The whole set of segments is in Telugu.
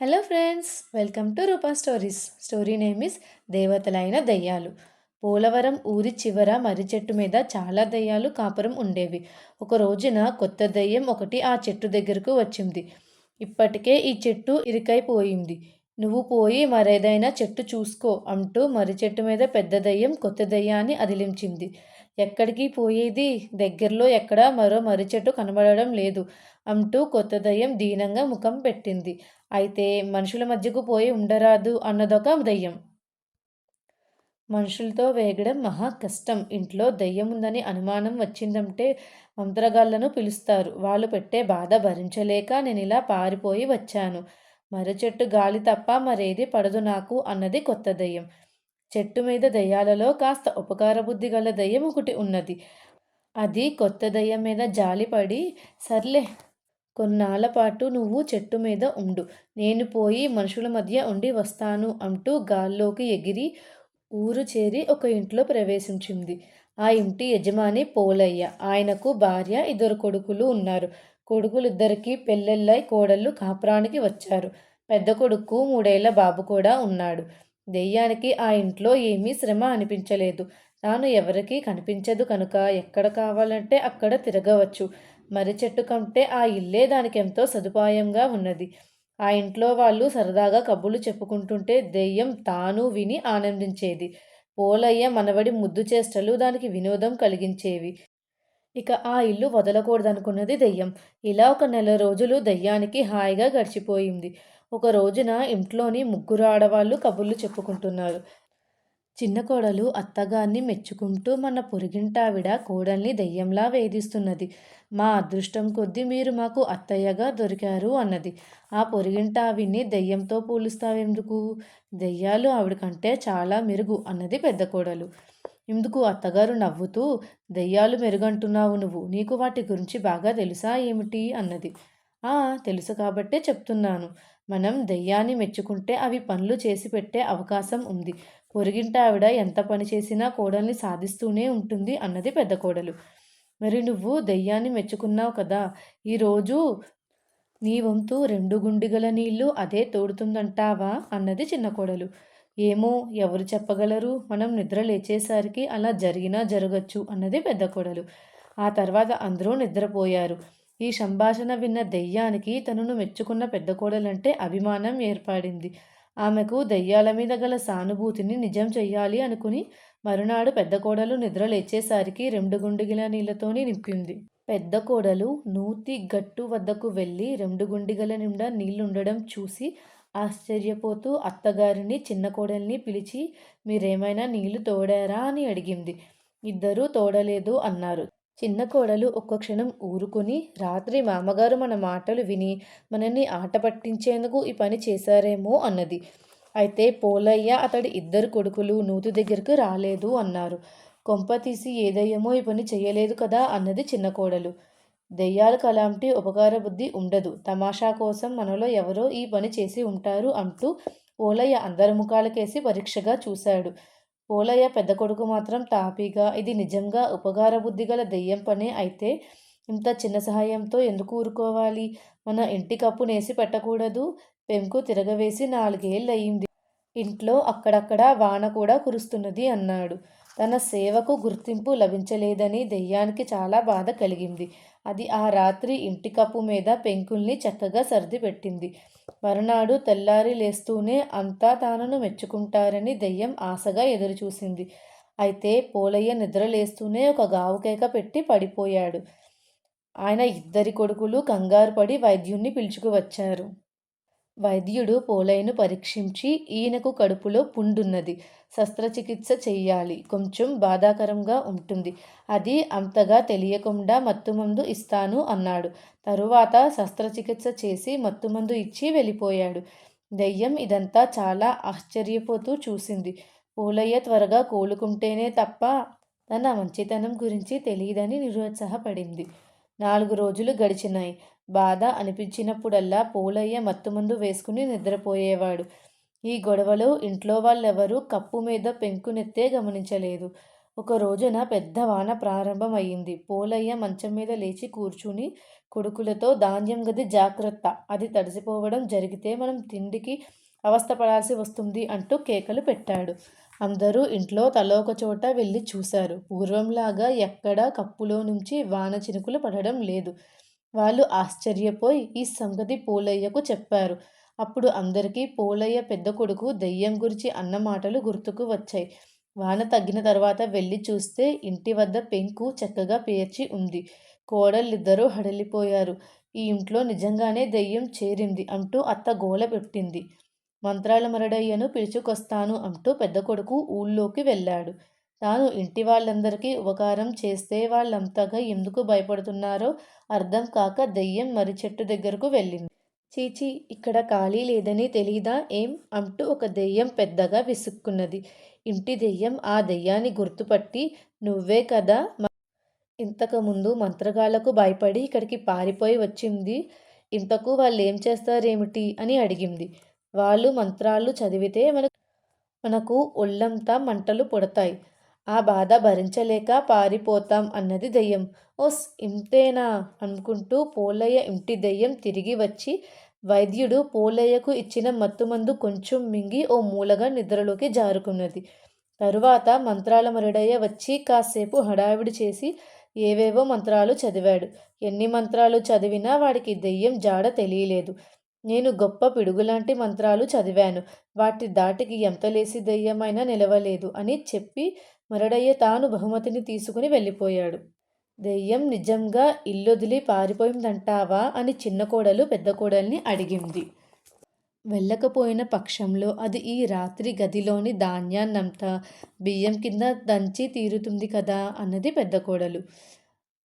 Hello friends, welcome to Rupa stories. Story name is దేవతలైన దయ్యాలు. పోలవరం ఊరి చివర మర్రి చెట్టు మీద చాలా దయ్యాలు కాపురం ఉండేవి. ఒక రోజున కొత్త దయ్యం ఒకటి ఆ చెట్టు దగ్గరకు వచ్చింది. ఇప్పటికే ఈ చెట్టు ఇరుకైపోయింది. నువ్వు పోయి మరేదైనా చెట్టు చూసుకో అంటూ మర్రి చెట్టు మీద పెద్ద దయ్యం కొత్త దయ్యాన్ని అదిలించింది. ఎక్కడికి పోయేది? దగ్గరలో ఎక్కడా మరో మర్రి చెట్టు కనబడడం లేదు అంటూ కొత్త దయ్యం దీనంగా ముఖం పెట్టింది. అయితే మనుషుల మధ్యకు పోయి ఉండరాదు అన్నదొక దయ్యం. మనుషులతో వేగడం మహా కష్టం. ఇంట్లో దయ్యం ఉందని అనుమానం వచ్చిందంటే మంత్రగాళ్లను పిలుస్తారు. వాళ్ళు పెట్టే బాధ భరించలేక నేనిలా పారిపోయి వచ్చాను. మర్రి చెట్టు గాలి తప్ప మరేది పడదు నాకు అన్నది కొత్త దయ్యం. చెట్టు మీద దయ్యాలలో కాస్త ఉపకార బుద్ధి గల దయ్యం ఒకటి ఉన్నది. అది కొత్త దయ్యం మీద జాలిపడి, సర్లే కొన్నాళ్ల పాటు నువ్వు చెట్టు మీద ఉండు, నేను పోయి మనుషుల మధ్య ఉండి వస్తాను అంటూ గాల్లోకి ఎగిరి ఊరు చేరి ఒక ఇంట్లో ప్రవేశించింది. ఆ ఇంటి యజమాని పోలయ్య. ఆయనకు భార్య, ఇద్దరు కొడుకులు ఉన్నారు. కొడుకులిద్దరికీ పెళ్ళిళ్ళై కోడళ్ళు కాపురానికి వచ్చారు. పెద్ద కొడుకు 3 ఏళ్ల బాబు కూడా ఉన్నాడు. దెయ్యానికి ఆ ఇంట్లో ఏమీ శ్రమ అనిపించలేదు. తాను ఎవరికీ కనిపించదు కనుక ఎక్కడ కావాలంటే అక్కడ తిరగవచ్చు. మర్రి చెట్టు కంటే ఆ ఇల్లే దానికెంతో సదుపాయంగా ఉన్నది. ఆ ఇంట్లో వాళ్ళు సరదాగా కబుర్లు చెప్పుకుంటుంటే దెయ్యం తాను విని ఆనందించేది. పోలయ్య మనవడి ముద్దు చేష్టలు దానికి వినోదం కలిగించేవి. ఇక ఆ ఇల్లు వదలకూడదనుకున్నది దెయ్యం. ఇలా ఒక నెల రోజులు దెయ్యానికి హాయిగా గడిచిపోయింది. ఒక రోజున ఇంట్లోని ముగ్గురు ఆడవాళ్ళు కబుర్లు చెప్పుకుంటున్నారు. చిన్న కోడలు అత్తగారిని మెచ్చుకుంటూ, మన పొరుగింటావిడ కోడల్ని దెయ్యంలా వేధిస్తున్నది. మా అదృష్టం కొద్దీ మీరు మాకు అత్తయ్యగా దొరికారు అన్నది. ఆ పొరుగింటావిడ్ని దెయ్యంతో పోలుస్తావెందుకు? దెయ్యాలు ఆవిడ కంటే చాలా మెరుగు అన్నది పెద్ద కోడలు. ఇందుకు అత్తగారు నవ్వుతూ, దెయ్యాలు మెరుగంటున్నావు నువ్వు, నీకు వాటి గురించి బాగా తెలుసా ఏమిటి అన్నది. ఆ, తెలుసు కాబట్టే చెప్తున్నాను. మనం దెయ్యాన్ని మెచ్చుకుంటే అవి పనులు చేసి పెట్టే అవకాశం ఉంది. పొరుగింటావిడ ఎంత పని చేసినా కోడల్ని సాధిస్తూనే ఉంటుంది అన్నది పెద్ద కోడలు. మరి నువ్వు దెయ్యాన్ని మెచ్చుకున్నావు కదా, ఈరోజు నీ వంతు 2 గుండిగల నీళ్లు అదే తోడుతుందంటావా అన్నది చిన్న కోడలు. ఏమో, ఎవరు చెప్పగలరు? మనం నిద్ర లేచేసరికి అలా జరిగినా జరగచ్చు అన్నది పెద్ద కోడలు. ఆ తర్వాత అందరూ నిద్రపోయారు. ఈ సంభాషణ విన్న దెయ్యానికి తనను మెచ్చుకున్న పెద్ద కోడలంటే అభిమానం ఏర్పడింది. ఆమెకు దెయ్యాల మీద గల సానుభూతిని నిజం చెయ్యాలి అనుకుని మరునాడు పెద్ద కోడలు నిద్ర లేచేసరికి 2 గుండిగల నీళ్లతోని నింపింది. పెద్ద కోడలు నూతి గట్టు వద్దకు వెళ్ళి 2 గుండిగల నిండా నీళ్లుండడం చూసి ఆశ్చర్యపోతూ అత్తగారిని, చిన్న కోడల్ని పిలిచి, మీరేమైనా నీళ్లు తోడారా అని అడిగింది. ఇద్దరూ తోడలేదు అన్నారు. చిన్న కోడలు ఒక్క క్షణం ఊరుకుని, రాత్రి మామగారు మన మాటలు విని మనల్ని ఆట పట్టించేందుకు ఈ పని చేశారేమో అన్నది. అయితే పోలయ్య, అతడి 2 కొడుకులు నూతి దగ్గరకు రాలేదు అన్నారు. కొంప తీసి ఏ దయ్యమో ఈ పని చెయ్యలేదు కదా అన్నది చిన్న కోడలు. దెయ్యాలకు అలాంటి ఉపకార బుద్ధి ఉండదు. తమాషా కోసం మనలో ఎవరో ఈ పని చేసి ఉంటారు అంటూ పోలయ్య అందరి ముఖాలకేసి పరీక్షగా చూశాడు. పోలయ్య పెద్ద కొడుకు మాత్రం తాపీగా, ఇది నిజంగా ఉపకార బుద్ధి గల దెయ్యం పనే అయితే ఇంత చిన్న సహాయంతో ఎందుకు ఊరుకోవాలి? మన ఇంటి కప్పు నేసి పెట్టకూడదు? పెంకు తిరగవేసి 4 ఏళ్ళయింది. ఇంట్లో అక్కడక్కడ వాన కూడా కురుస్తున్నది అన్నాడు. తన సేవకు గుర్తింపు లభించలేదని దెయ్యానికి చాలా బాధ కలిగింది. అది ఆ రాత్రి ఇంటి కప్పు మీద పెంకుల్ని చక్కగా సర్ది పెట్టింది. మరునాడు తెల్లారి లేస్తూనే అంతా తానను మెచ్చుకుంటారని దెయ్యం ఆశగా ఎదురుచూసింది. అయితే పోలయ్య నిద్ర లేస్తూనే ఒక గావుకేక పెట్టి పడిపోయాడు. ఆయన 2 కొడుకులు కంగారు పడి వైద్యుణ్ణి పిలుచుకువచ్చారు. వైద్యుడు పోలయ్యను పరీక్షించి, ఈయనకు కడుపులో పుండున్నది, శస్త్రచికిత్స చెయ్యాలి, కొంచెం బాధాకరంగా ఉంటుంది, అది అంతగా తెలియకుండా మత్తుమందు ఇస్తాను అన్నాడు. తరువాత శస్త్రచికిత్స చేసి మత్తుమందు ఇచ్చి వెళ్ళిపోయాడు. దెయ్యం ఇదంతా చాలా ఆశ్చర్యపోతూ చూసింది. పోలయ్య త్వరగా కోలుకుంటేనే తప్ప తన మంచితనం గురించి తెలియదని నిరుత్సాహపడింది. 4 రోజులు గడిచినాయి. బాధ అనిపించినప్పుడల్లా పోలయ్య మత్తుమందు వేసుకుని నిద్రపోయేవాడు. ఈ గొడవలో ఇంట్లో వాళ్ళెవరూ కప్పు మీద పెంకునెత్తే గమనించలేదు. ఒక రోజున పెద్ద వాన ప్రారంభమయ్యింది. పోలయ్య మంచం మీద లేచి కూర్చుని కొడుకులతో ధాన్యం గది జాగ్రత్త, అది తడిసిపోవడం జరిగితే మనం తిండికి అవస్థపడాల్సి వస్తుంది అంటూ కేకలు పెట్టాడు. అందరూ ఇంట్లో తలోక చోట వెళ్ళి చూశారు. పూర్వంలాగా ఎక్కడా కప్పులో నుంచి వాన చినుకులు పడడం లేదు. వాళ్ళు ఆశ్చర్యపోయి ఈ సంగతి పోలయ్యకు చెప్పారు. అప్పుడు అందరికీ పోలయ్య పెద్ద కొడుకు దెయ్యం గురించి అన్న మాటలు గుర్తుకు వచ్చాయి. వాన తగ్గిన తర్వాత వెళ్ళి చూస్తే ఇంటి వద్ద పెంకు చక్కగా పేర్చి ఉంది. కోడళ్ళిద్దరూ హడలిపోయారు. ఈ ఇంట్లో నిజంగానే దెయ్యం చేరింది అంటూ అత్త గోల పెట్టింది. మంత్రాల మరడయ్యను పిలుచుకొస్తాను అంటూ పెద్ద కొడుకు ఊళ్ళోకి వెళ్ళాడు. తాను ఇంటి వాళ్ళందరికీ ఉపకారం చేస్తే వాళ్ళంతగా ఎందుకు భయపడుతున్నారో అర్థం కాక దెయ్యం మర్రి చెట్టు దగ్గరకు వెళ్ళింది. చీచీ, ఇక్కడ ఖాళీ లేదని తెలీదా ఏం అంటూ ఒక దెయ్యం పెద్దగా విసుక్కున్నది. ఇంటి దెయ్యం ఆ దెయ్యాన్ని గుర్తుపట్టి, నువ్వే కదా ఇంతకుముందు మంత్రగాళ్లకు భయపడి ఇక్కడికి పారిపోయి వచ్చింది, ఇంతకు వాళ్ళు ఏం చేస్తారేమిటి అని అడిగింది. వాళ్ళు మంత్రాలు చదివితే మనకు ఒళ్ళంతా మంటలు పుడతాయి, ఆ బాధ భరించలేక పారిపోతాం అన్నది దెయ్యం. ఓస్, ఇంతేనా అనుకుంటూ పోలయ్య ఇంటి దెయ్యం తిరిగి వచ్చి వైద్యుడు పోలయ్యకు ఇచ్చిన మత్తుమందు కొంచెం మింగి ఓ మూలగా నిద్రలోకి జారుకున్నది. తరువాత మంత్రాల మరుడయ్య వచ్చి కాసేపు హడావిడి చేసి ఏవేవో మంత్రాలు చదివాడు. ఎన్ని మంత్రాలు చదివినా వాడికి దెయ్యం జాడ తెలియలేదు. నేను గొప్ప పిడుగులాంటి మంత్రాలు చదివాను, వాటి దాటికి ఎంతలేసి దెయ్యమైనా నిలవలేదు అని చెప్పి మరడయ్య తాను బహుమతిని తీసుకుని వెళ్ళిపోయాడు. దెయ్యం నిజంగా ఇల్లొదిలి పారిపోయిందంటావా అని చిన్న కోడలు పెద్ద కోడల్ని అడిగింది. వెళ్ళకపోయిన పక్షంలో అది ఈ రాత్రి గదిలోని ధాన్యాన్నంతా బియ్యం కింద దంచి తీరుతుంది కదా అన్నది పెద్ద కోడలు.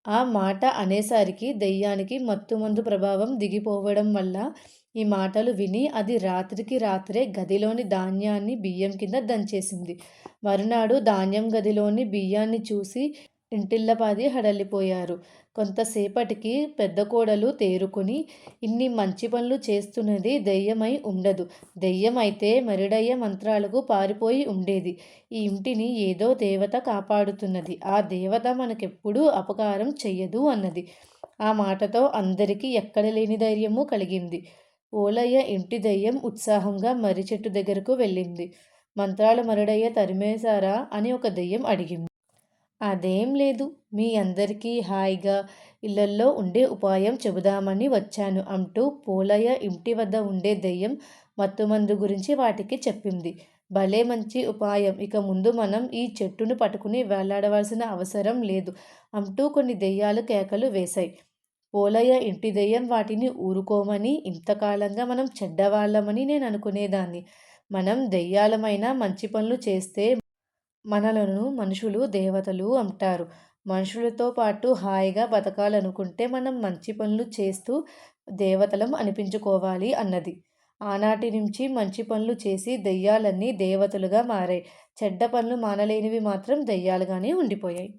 ఆ మాట అనేసరికి దెయ్యానికి మత్తుమందు ప్రభావం దిగిపోవడం వల్ల ఈ మాటలు విని అది రాత్రికి రాత్రే గదిలోని ధాన్యాన్ని బియ్యం కింద దంచేసింది. మరునాడు ధాన్యం గదిలోని బియ్యాన్ని చూసి ఇంటిల్లపాది హడలిపోయారు. కొంతసేపటికి పెద్ద కోడలు తేరుకుని, ఇన్ని మంచి పనులు చేస్తున్నది దెయ్యమై ఉండదు, దెయ్యమైతే మరిడయ్య మంత్రాలకు పారిపోయి ఉండేది. ఈ ఇంటిని ఏదో దేవత కాపాడుతున్నది, ఆ దేవత మనకెప్పుడూ అపకారం చెయ్యదు అన్నది. ఆ మాటతో అందరికీ ఎక్కడ లేని ధైర్యము కలిగింది. పోలయ్య ఇంటి దెయ్యం ఉత్సాహంగా మర్రి చెట్టు దగ్గరకు వెళ్ళింది. మంత్రాల మరుడయ్య తరిమేశారా అని ఒక దెయ్యం అడిగింది. అదేం లేదు, మీ అందరికీ హాయిగా ఇళ్లల్లో ఉండే ఉపాయం చెబుదామని వచ్చాను అంటూ పోలయ్య ఇంటి వద్ద ఉండే దెయ్యం మత్తుమందు గురించి వాటికి చెప్పింది. భలే మంచి ఉపాయం, ఇక ముందు మనం ఈ చెట్టును పట్టుకుని వేలాడవలసిన అవసరం లేదు అంటూ కొన్ని దెయ్యాలు కేకలు వేశాయి. పోలయ్య ఇంటి దెయ్యం వాటిని ఊరుకోమని, ఇంతకాలంగా మనం చెడ్డవాళ్ళమని నేను అనుకునేదాన్ని. మనం దెయ్యాలమైనా మంచి పనులు చేస్తే మనలను మనుషులు దేవతలు అంటారు. మనుషులతో పాటు హాయిగా బతకాలనుకుంటే మనం మంచి పనులు చేస్తూ దేవతలం అనిపించుకోవాలి అన్నది. ఆనాటి నుంచి మంచి పనులు చేసి దెయ్యాలన్నీ దేవతలుగా మారాయి. చెడ్డ పనులు మానలేనివి మాత్రం దెయ్యాలుగానే ఉండిపోయాయి.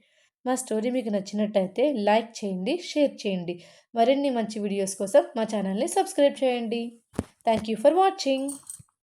మా స్టోరీ మీకు నచ్చినట్టయితే లైక్ చేయండి, షేర్ చేయండి. మరిన్ని మంచి వీడియోస్ కోసం మా ఛానల్ని సబ్స్క్రైబ్ చేయండి. Thank you for watching.